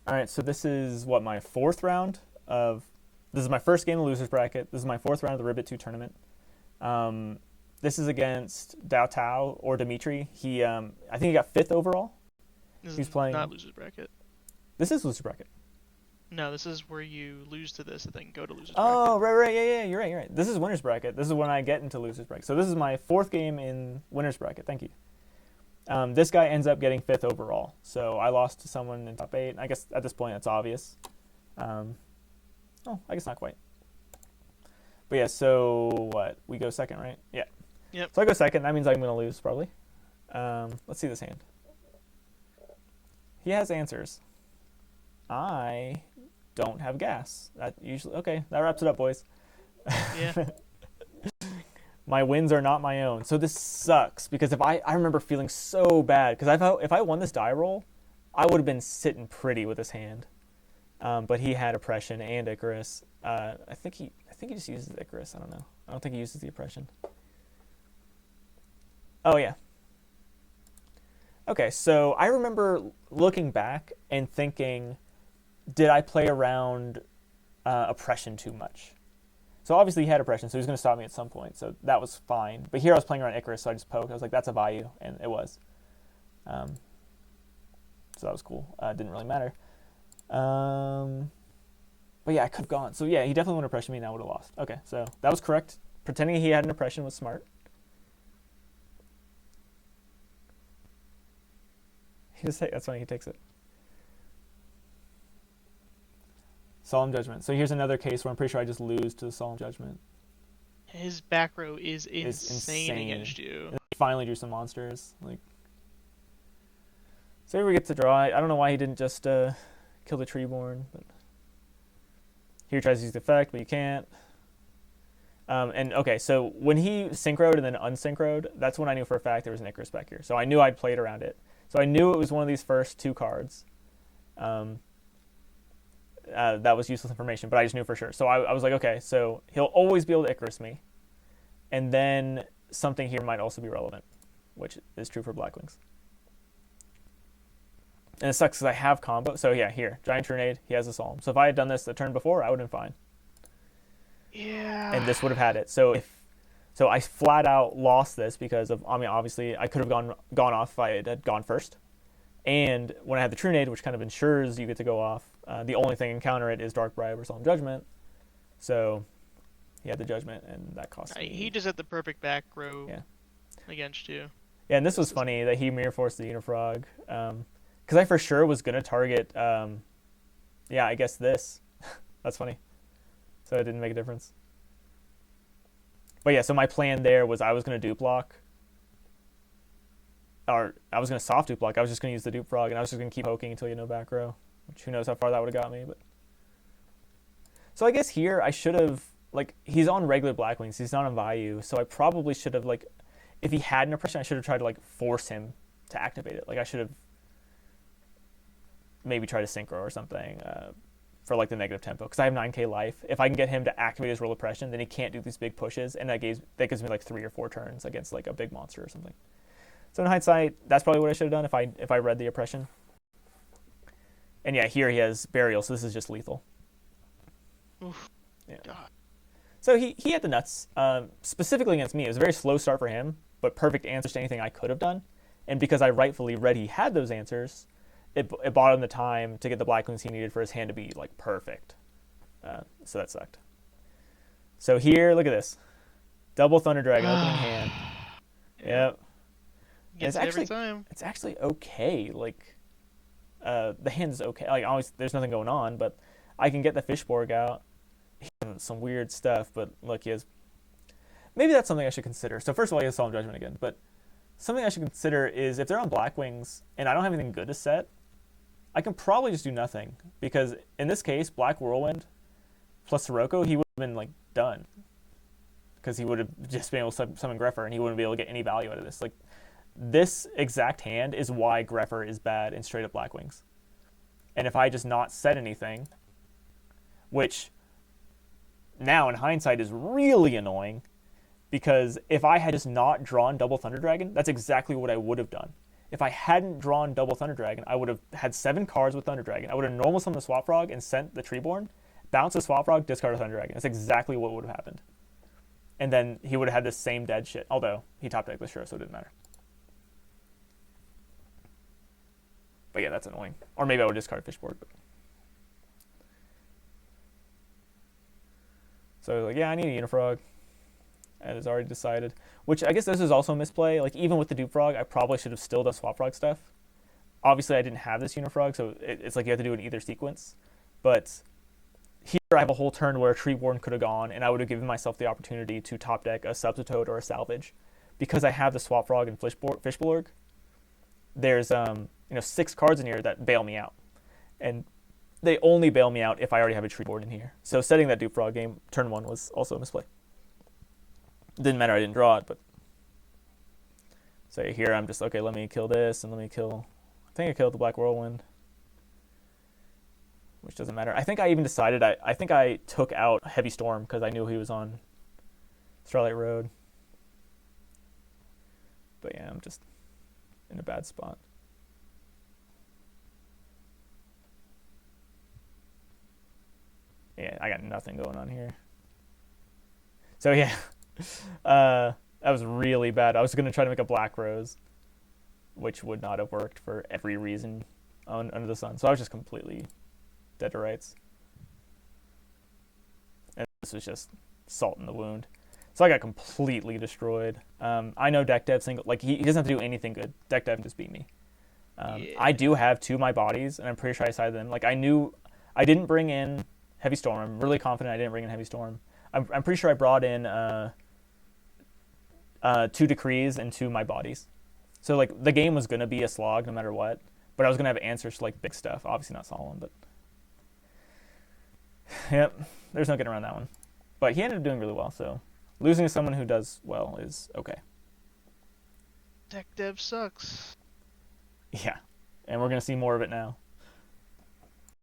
All right, so this is what my fourth round of. This is my first game of losers bracket. This is my fourth round of the R.B.E.T 2 tournament. This is against Dao Tao or Dimitri. I think he got fifth overall. He's playing. Not losers bracket. This is losers bracket. No, this is where you lose to this and then go to losers bracket. Oh, right, yeah, you're right. This is winners bracket. This is when I get into losers bracket. So this is my fourth game in winners bracket. Thank you. This guy ends up getting fifth overall. So I lost to someone in top 8. I guess at this point it's obvious. I guess not quite. But yeah, so what? We go second, right? Yeah. Yep. So I go second. That means I'm going to lose probably. Let's see this hand. He has answers. I don't have gas. Okay, that wraps it up, boys. Yeah. My wins are not my own. So this sucks because if I remember feeling so bad because if I won this die roll, I would have been sitting pretty with this hand. But he had oppression and Icarus. I think he just uses Icarus. I don't know. I don't think he uses the oppression. Oh yeah. Okay, so I remember looking back and thinking, did I play around oppression too much? So obviously he had oppression, so he was going to stop me at some point, so that was fine. But here I was playing around Icarus, so I just poked. I was like, that's a value, and it was. So that was cool. Didn't really matter. But yeah, I could have gone. So yeah, he definitely wouldn't oppression me, and I would have lost. Okay, so that was correct. Pretending he had an oppression was smart. That's why he takes it. Solemn Judgment. So here's another case where I'm pretty sure I just lose to the Solemn Judgment. His back row is insane against you. And he finally drew some monsters. So here we get to draw. I don't know why he didn't just kill the Treeborn. But here he tries to use the effect, but you can't. And okay, so when he synchroed and then unsynchroed, that's when I knew for a fact there was an Icarus back here. So I knew I'd played around it. So I knew it was one of these first two cards. That was useless information, but I just knew for sure. So I was like, okay, so he'll always be able to Icarus me. And then something here might also be relevant, which is true for Blackwings. And it sucks because I have combo. So yeah, here, Giant Tornado, he has a Solemn. So if I had done this the turn before, I would have been fine. Yeah. And this would have had it. So I flat out lost this because of, obviously I could have gone off if I had gone first. And when I had the True Nade, which kind of ensures you get to go off, the only thing in counter it is Dark Bribe or Solemn Judgment. So he had the Judgment, and that cost me. He just had the perfect back row against you. Yeah, and this was funny that he Mirror Forced the Unifrog. Because I for sure was going to target, I guess this. That's funny. So it didn't make a difference. But yeah, so my plan there was I was going to dupe block. Or I was going to soft dupe block. I was just going to use the dupe frog, and I was just going to keep poking until you had no back row. Which who knows how far that would have got me. But so I guess here I should have, he's on regular Blackwings. He's not on Vayu. So I probably should have, if he had an oppression, I should have tried to, force him to activate it. I should have maybe tried to synchro or something for, the negative tempo. Because I have 9k life. If I can get him to activate his roll oppression, then he can't do these big pushes. And that gives me, 3 or 4 turns against, a big monster or something. So in hindsight, that's probably what I should have done if I read the oppression. And yeah, here he has Burial, so this is just lethal. Oof. Yeah. God. So he had the nuts. Specifically against me, it was a very slow start for him, but perfect answers to anything I could have done. And because I rightfully read he had those answers, it bought him the time to get the Blackwings he needed for his hand to be perfect. So that sucked. So here, look at this. Double Thunder Dragon, opening hand. Yep. Gets it every time. It's actually okay. The hand is okay. Always, there's nothing going on, but I can get the Fishborg out. He has some weird stuff, but look, he has. Maybe that's something I should consider. So first of all, he has Solemn Judgment again, but something I should consider is if they're on Blackwings and I don't have anything good to set, I can probably just do nothing because in this case, Black Whirlwind plus Sirocco, he would have been done because he would have just been able to summon Greffer and he wouldn't be able to get any value out of this. This exact hand is why Greffer is bad in straight up Blackwings. And if I just not set anything, which now in hindsight is really annoying, because if I had just not drawn Double Thunder Dragon, that's exactly what I would have done. If I hadn't drawn double Thunder Dragon, I would have had 7 cards with Thunder Dragon. I would have normal summoned the Swap Frog and sent the Treeborn, bounce the Swap Frog, discard a Thunder Dragon. That's exactly what would have happened. And then he would have had the same dead shit. Although he top decked the Shiro, so it didn't matter. But yeah, that's annoying. Or maybe I would discard Fishborg. But... So like, yeah, I need a Unifrog. That is already decided. Which I guess this is also a misplay. Like even with the Dupe Frog, I probably should have still done Swap Frog stuff. Obviously, I didn't have this Unifrog, so it's like you have to do it in either sequence. But here I have a whole turn where a Treeborn could have gone, and I would have given myself the opportunity to top deck a Substitute or a Salvage. Because I have the Swap Frog and Fishborg, there's 6 cards in here that bail me out. And they only bail me out if I already have a Treeborn in here. So setting that Dupe Frog game, turn 1, was also a misplay. Didn't matter, I didn't draw it, but... So here I'm just, okay, let me kill this, and let me kill... I think I killed the Black Whirlwind. Which doesn't matter. I think I even decided, I think I took out Heavy Storm, because I knew he was on Starlight Road. But yeah, I'm just in a bad spot. Yeah, I got nothing going on here. So yeah, that was really bad. I was going to try to make a Black Rose, which would not have worked for every reason under the sun. So I was just completely dead to rights. And this was just salt in the wound. So I got completely destroyed. I know deck dev single, like he doesn't have to do anything good. Deck dev can just beat me. I do have 2 my bodies, and I'm pretty sure I sided them. Like I knew I didn't bring in Heavy Storm. I'm really confident I didn't bring in Heavy Storm. I'm pretty sure I brought in 2 Decrees and 2 my bodies. So like the game was gonna be a slog no matter what, but I was gonna have answers to like big stuff. Obviously not Solemn, but yep, there's no getting around that one. But he ended up doing really well. So losing to someone who does well is okay. Deck dev sucks. Yeah, and we're gonna see more of it now.